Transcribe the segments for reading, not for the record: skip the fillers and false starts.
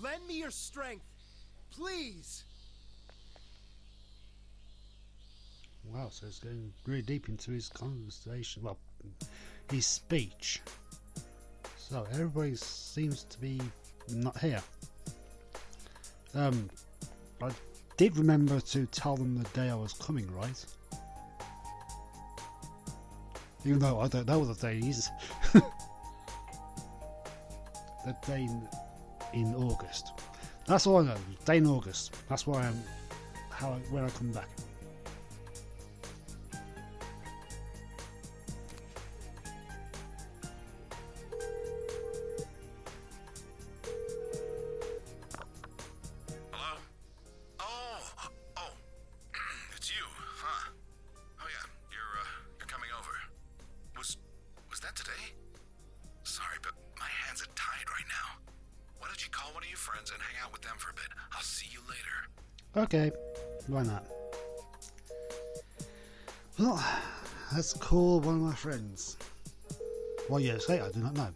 Lend me your strength. Please. Wow, so it's going really deep into his conversation. Well, his speech. So everybody seems to be not here. I did remember to tell them the day I was coming, right? Even though I don't know what the day is. The day in August. That's all I know. Day in August. That's where I am. When I come back. Hello? Oh, it's you, huh? Oh yeah, you're coming over. Was that today? Sorry, but my hands are tied right now. Why don't you call one of your friends and hang out with them for a bit? I'll see you later. Okay, why not? Well, let's call one of my friends. What you say? I do not know.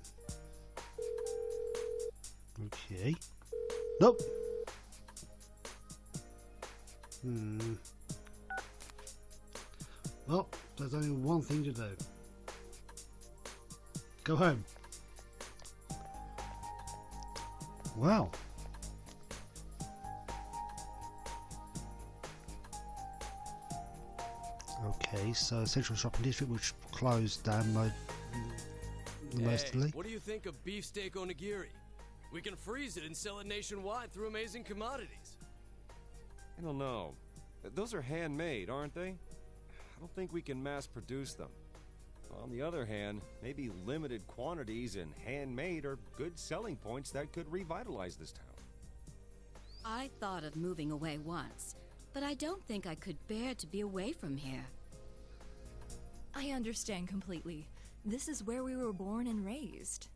Okay. Nope. Well, there's only one thing to do. Go home. Wow. Okay, so Central Shopping District, which closed down mostly. What do you think of beefsteak onigiri? We can freeze it and sell it nationwide through Amazing Commodities. I don't know. Those are handmade, aren't they? I don't think we can mass produce them. On the other hand, maybe limited quantities and handmade are good selling points that could revitalize this town. I thought of moving away once, but I don't think I could bear to be away from here. I understand completely. This is where we were born and raised.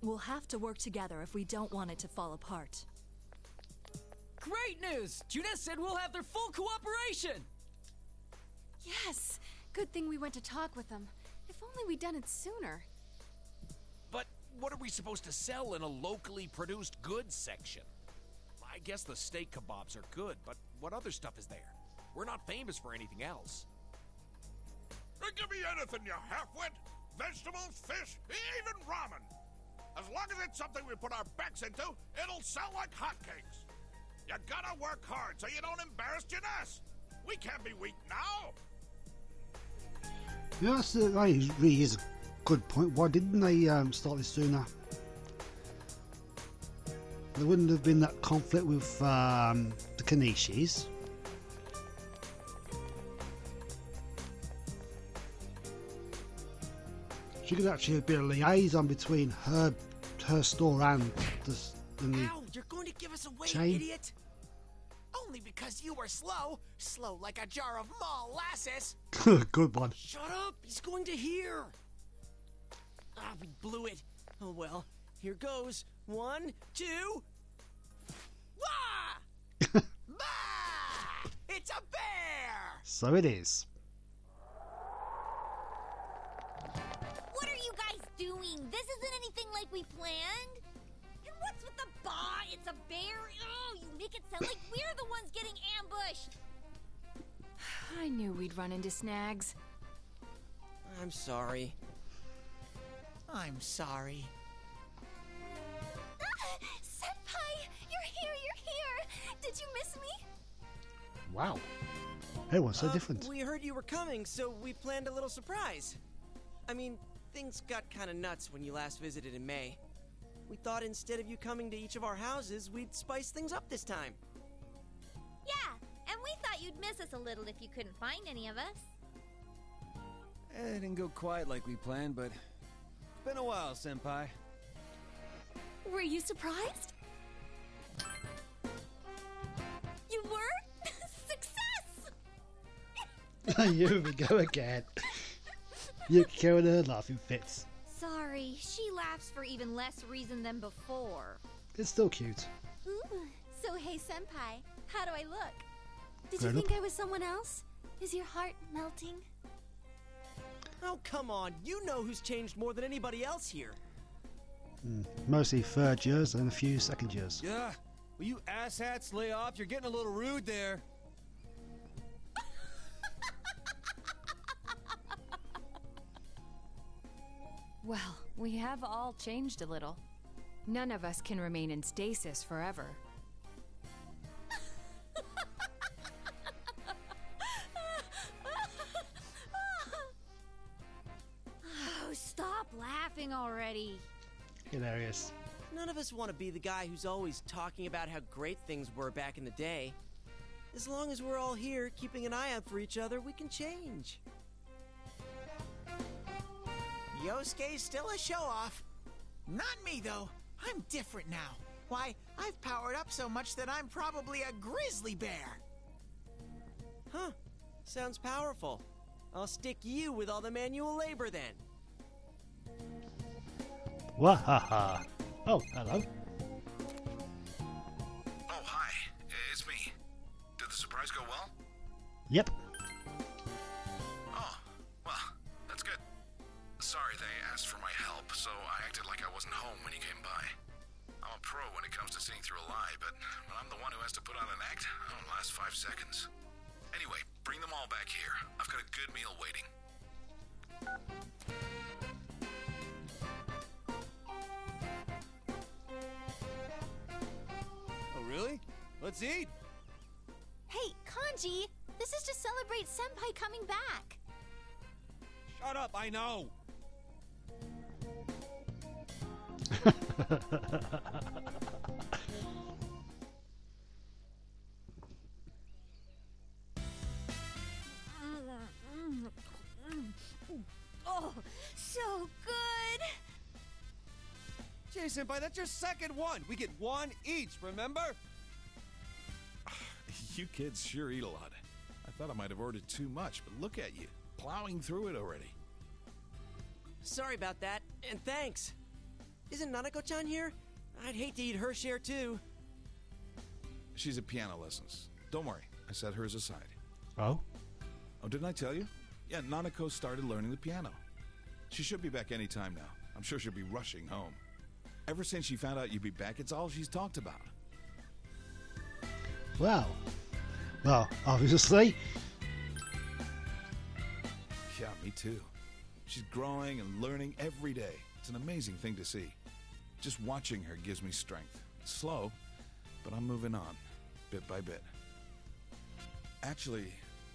We'll have to work together if we don't want it to fall apart. Great news! Junes said we'll have their full cooperation! Yes! Good thing we went to talk with them. If only we'd done it sooner. But what are we supposed to sell in a locally produced goods section? I guess the steak kebabs are good, but what other stuff is there? We're not famous for anything else. Give me anything, you half-wit. Vegetables, fish, even ramen. As long as it's something we put our backs into, it'll sell like hotcakes. You gotta work hard so you don't embarrass Junes. We can't be weak now. Yeah, that really is a good point. Why didn't they start this sooner? There wouldn't have been that conflict with the Kanishis. She could actually have been a liaison between her store and the Ow, you're going to give us away, chain. idiot! Only because you were slow. Slow like a jar of molasses. Good one. Shut up! He's going to hear! Ah, we blew it. Oh well. Here goes. 1, 2... Wah! Bah! It's a bear! So it is. What are you guys doing? This isn't anything like we planned. And what's with the bah? It's a bear? Oh, you make it sound like we're the ones getting ambushed. I knew we'd run into snags. I'm sorry. I'm sorry. Senpai! You're here! Did you miss me? Wow. Everyone's so different. We heard you were coming, so we planned a little surprise. I mean, things got kind of nuts when you last visited in May. We thought instead of you coming to each of our houses, we'd spice things up this time. Yeah, and we thought you'd miss us a little if you couldn't find any of us. It didn't go quite like we planned, but it's been a while, Senpai. Were you surprised? You were? Success! Here we go again. You're killing her laughing fits. Sorry, she laughs for even less reason than before. It's still cute. Ooh, so hey, Senpai, how do I look? Did Grown you up. think I was someone else? Is your heart melting? Oh, come on. You know who's changed more than anybody else here. Mostly third years and a few second years. Yeah. Will you asshats lay off? You're getting a little rude there. Well, we have all changed a little. None of us can remain in stasis forever. Oh, stop laughing already. Hilarious. None of us want to be the guy who's always talking about how great things were back in the day. As long as we're all here keeping an eye out for each other, we can change. Yosuke's still a show-off. Not me, though. I'm different now. Why, I've powered up so much that I'm probably a grizzly bear. Huh. Sounds powerful. I'll stick you with all the manual labor then. Wahaha. Oh, hello. Oh, hi. It's me. Did the surprise go well? Yep. Oh, well, that's good. Sorry they asked for my help, so I acted like I wasn't home when you came by. I'm a pro when it comes to seeing through a lie, but when I'm the one who has to put on an act, I don't last 5 seconds. Anyway, bring them all back here. I've got a good meal waiting. Oh, really? Let's eat. Hey, Kanji! This is to celebrate Senpai coming back. Shut up, I know. Oh, so good! Jay Senpai, that's your second one. We get one each, remember? You kids sure eat a lot. I thought I might have ordered too much, but look at you, plowing through it already. Sorry about that, and thanks. Isn't Nanako-chan here? I'd hate to eat her share too. She's at piano lessons. Don't worry, I set hers aside. Oh? Oh, didn't I tell you? Yeah, Nanako started learning the piano. She should be back any time now. I'm sure she'll be rushing home. Ever since she found out you'd be back, it's all she's talked about. Well, obviously. Yeah, me too. She's growing and learning every day. It's an amazing thing to see. Just watching her gives me strength. It's slow, but I'm moving on, bit by bit. Actually,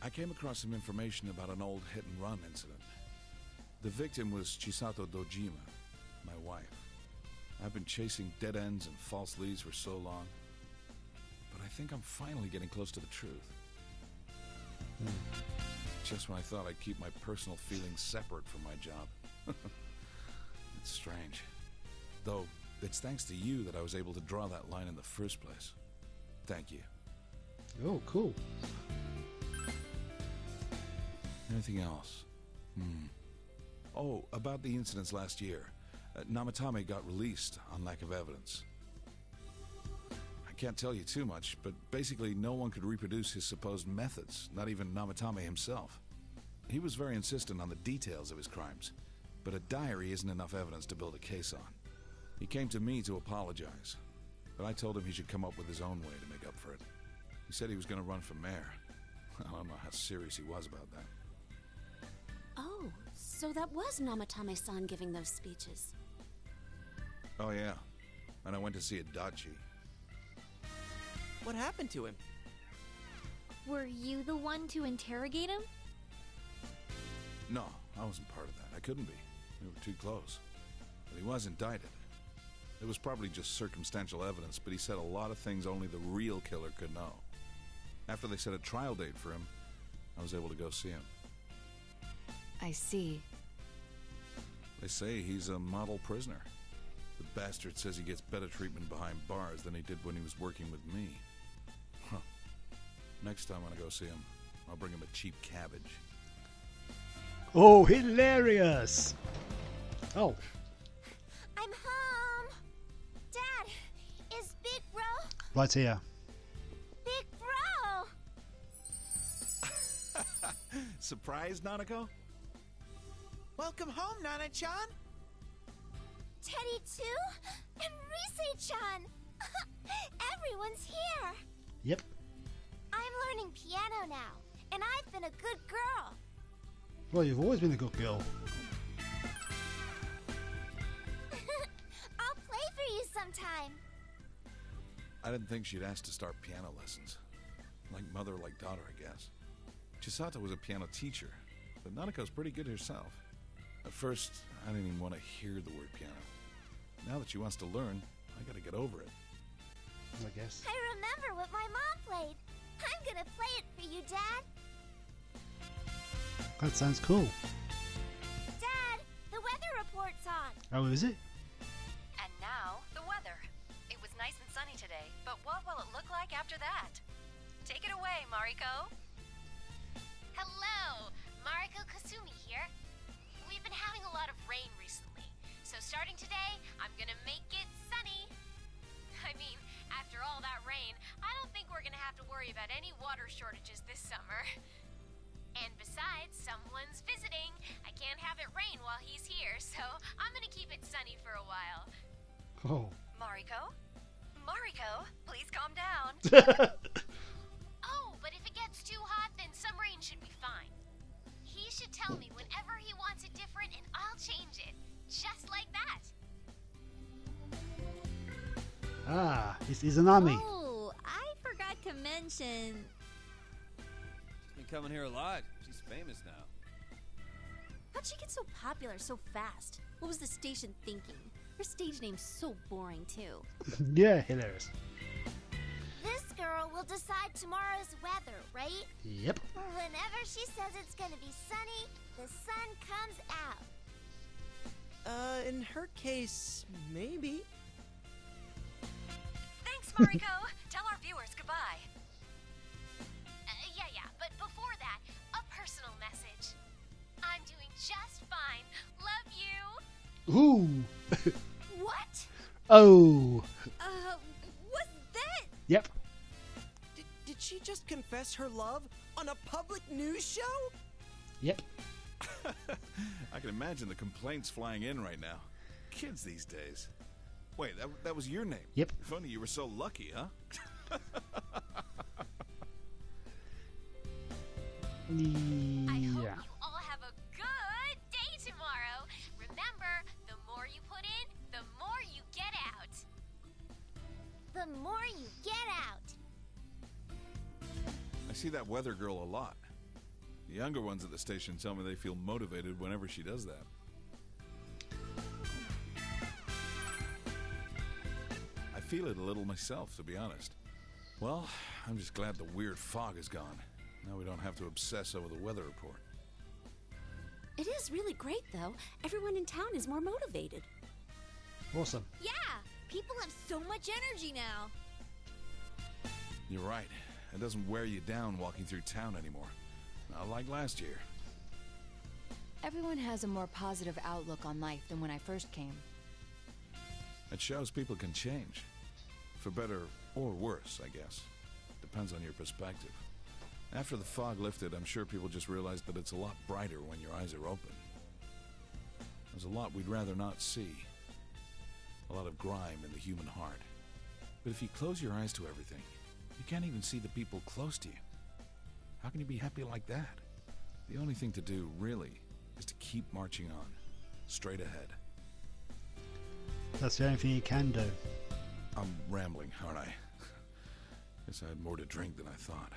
I came across some information about an old hit-and-run incident. The victim was Chisato Dojima, my wife. I've been chasing dead ends and false leads for so long, but I think I'm finally getting close to the truth. Just when I thought I'd keep my personal feelings separate from my job. It's strange. Though, it's thanks to you that I was able to draw that line in the first place. Thank you. Oh, cool. Anything else? Oh, about the incidents last year. Namatame got released on lack of evidence. I can't tell you too much, but basically no one could reproduce his supposed methods, not even Namatame himself. He was very insistent on the details of his crimes, but a diary isn't enough evidence to build a case on. He came to me to apologize, but I told him he should come up with his own way to make up for it. He said he was going to run for mayor. I don't know how serious he was about that. Oh, so that was Namatame-san giving those speeches. Oh yeah, and I went to see Adachi. What happened to him? Were you the one to interrogate him? No, I wasn't part of that. I couldn't be. We were too close. But he was indicted. It was probably just circumstantial evidence, but he said a lot of things only the real killer could know. After they set a trial date for him, I was able to go see him. I see. They say he's a model prisoner. The bastard says he gets better treatment behind bars than he did when he was working with me. Huh. Next time when I go see him, I'll bring him a cheap cabbage. Oh, hilarious! Oh. I'm home! Dad, is Big Bro? Right here. Big Bro! Surprised, Nanako? Welcome home, Nana-chan. Teddy too? And Rise-chan! Everyone's here! Yep. I'm learning piano now, and I've been a good girl. Well, you've always been a good girl. I'll play for you sometime. I didn't think she'd ask to start piano lessons. Like mother, like daughter, I guess. Chisato was a piano teacher, but Nanako's pretty good herself. At first, I didn't even want to hear the word piano. Now that she wants to learn, I gotta get over it. I guess. I remember what my mom played. I'm gonna play it for you, Dad. That sounds cool. Dad, the weather report's on. Oh, is it? And now, the weather. It was nice and sunny today, but what will it look like after that? Take it away, Mariko. Hello, Mariko Kasumi here. We've been having a lot of rain recently, so starting today, I'm gonna make it sunny. I mean, after all that rain, I don't think we're gonna have to worry about any water shortages this summer. And besides, someone's visiting. I can't have it rain while he's here, so I'm gonna keep it sunny for a while. Oh. Mariko? Mariko, please calm down. Oh, but if it gets too hot, then some rain should be fine. He should tell me whenever he wants it different, and I'll change it. Just like that. Ah, it's Izanami. Oh, I forgot to mention. She's been coming here a lot. She's famous now. How'd she get so popular so fast? What was the station thinking? Her stage name's so boring, too. Yeah, hilarious. This girl will decide tomorrow's weather, right? Yep. Whenever she says it's gonna be sunny, the sun comes out. In her case, maybe. Thanks, Mariko. Tell our viewers goodbye. Yeah, but before that, a personal message. I'm doing just fine. Love you. Ooh. What? Oh. Was that? Yep. Did she just confess her love on a public news show? Yep. I can imagine the complaints flying in right now. Kids these days. Wait, that was your name? Yep. If only you were so lucky, huh? I hope Yeah. you all have a good day tomorrow. Remember, the more you put in, the more you get out. The more you get out. I see that weather girl a lot. The younger ones at the station tell me they feel motivated whenever she does that. I feel it a little myself, to be honest. Well, I'm just glad the weird fog is gone. Now we don't have to obsess over the weather report. It is really great, though. Everyone in town is more motivated. Awesome. Yeah, people have so much energy now. You're right. It doesn't wear you down walking through town anymore. Not like last year. Everyone has a more positive outlook on life than when I first came. It shows people can change. For better or worse, I guess. Depends on your perspective. After the fog lifted, I'm sure people just realized that it's a lot brighter when your eyes are open. There's a lot we'd rather not see. A lot of grime in the human heart. But if you close your eyes to everything, you can't even see the people close to you. How can you be happy like that? The only thing to do, really, is to keep marching on. Straight ahead. That's the only thing you can do. I'm rambling, aren't I? Guess I had more to drink than I thought.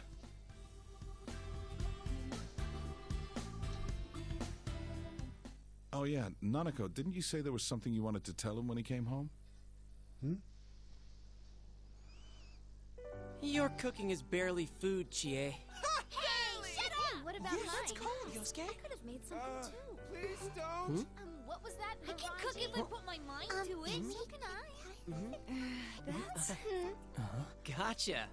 Oh yeah, Nanako, didn't you say there was something you wanted to tell him when he came home? Your cooking is barely food, Chie. Hey, shut up! What about Yeah, mine? that's cold, Yosuke. I could have made something too. Please don't. What was that? I can cook if I put my mind to it. So can I. That's Gotcha.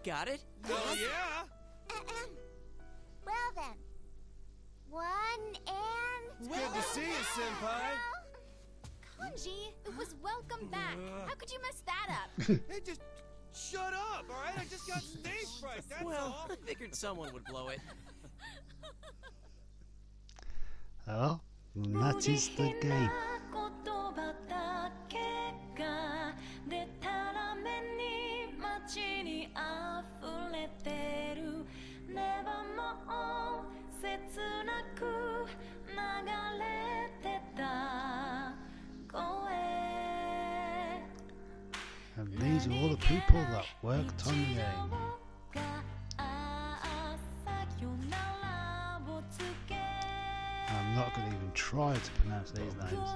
Got it? Oh, yeah. Well then. 1 and... Good to see you, Senpai. Kanji, it was welcome back. How could you mess that up? Hey, just shut up, all right? I just got stage fright, that's Well, all. I figured someone would blow it. Oh, And that is the game. And these are all the people that worked on the game. I'm not going to even try to pronounce these names.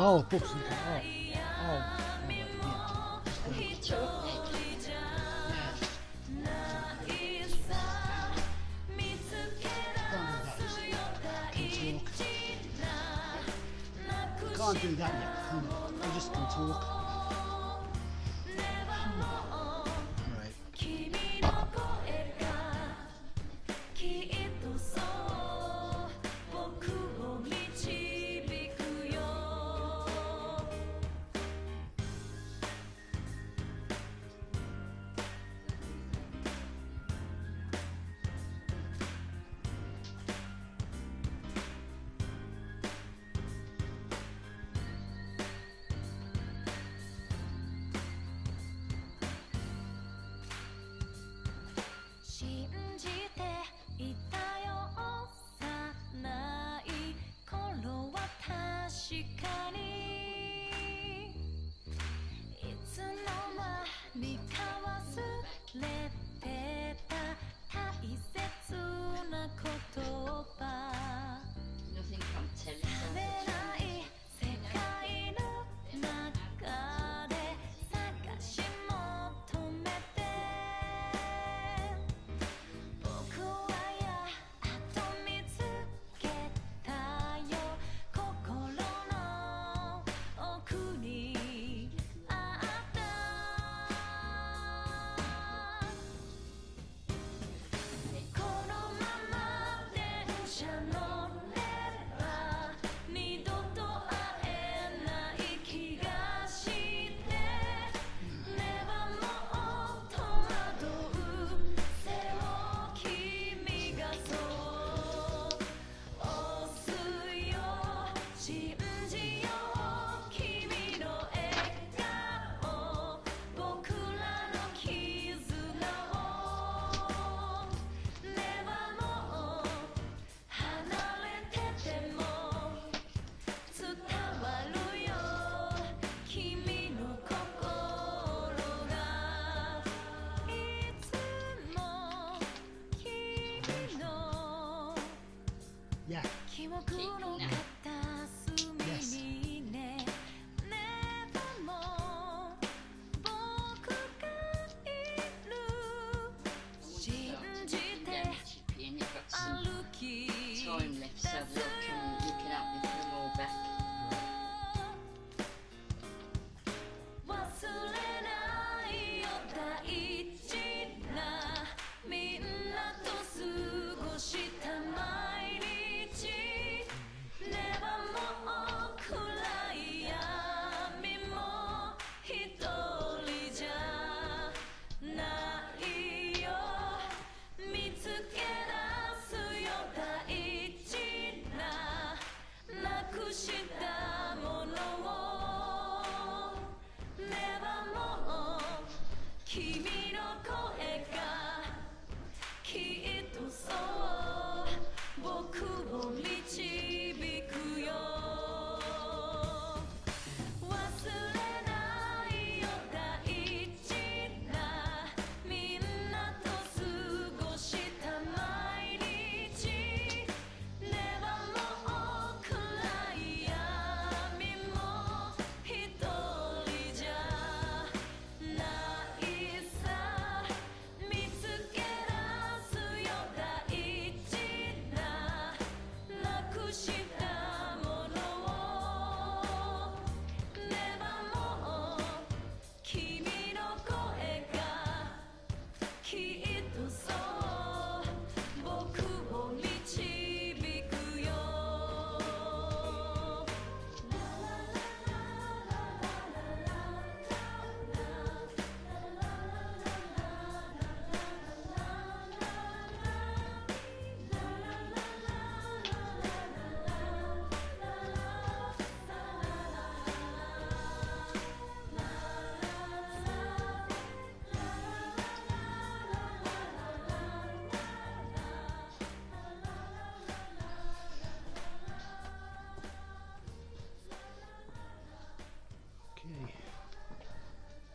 Oh, books. Can't do that yet. I just can talk. Right. Yeah. Yes. Time left, so we'll come looking up with them all back.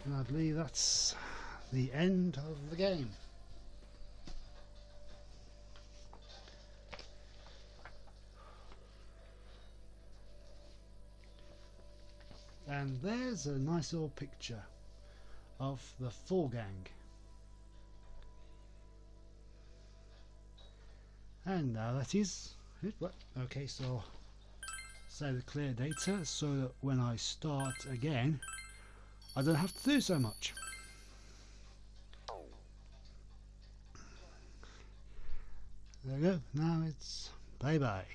And I believe that's the end of the game. And there's a nice little picture of the full gang. And now that is it. Okay, so save the clear data so that when I start again I don't have to do so much. There we go. Now it's bye bye.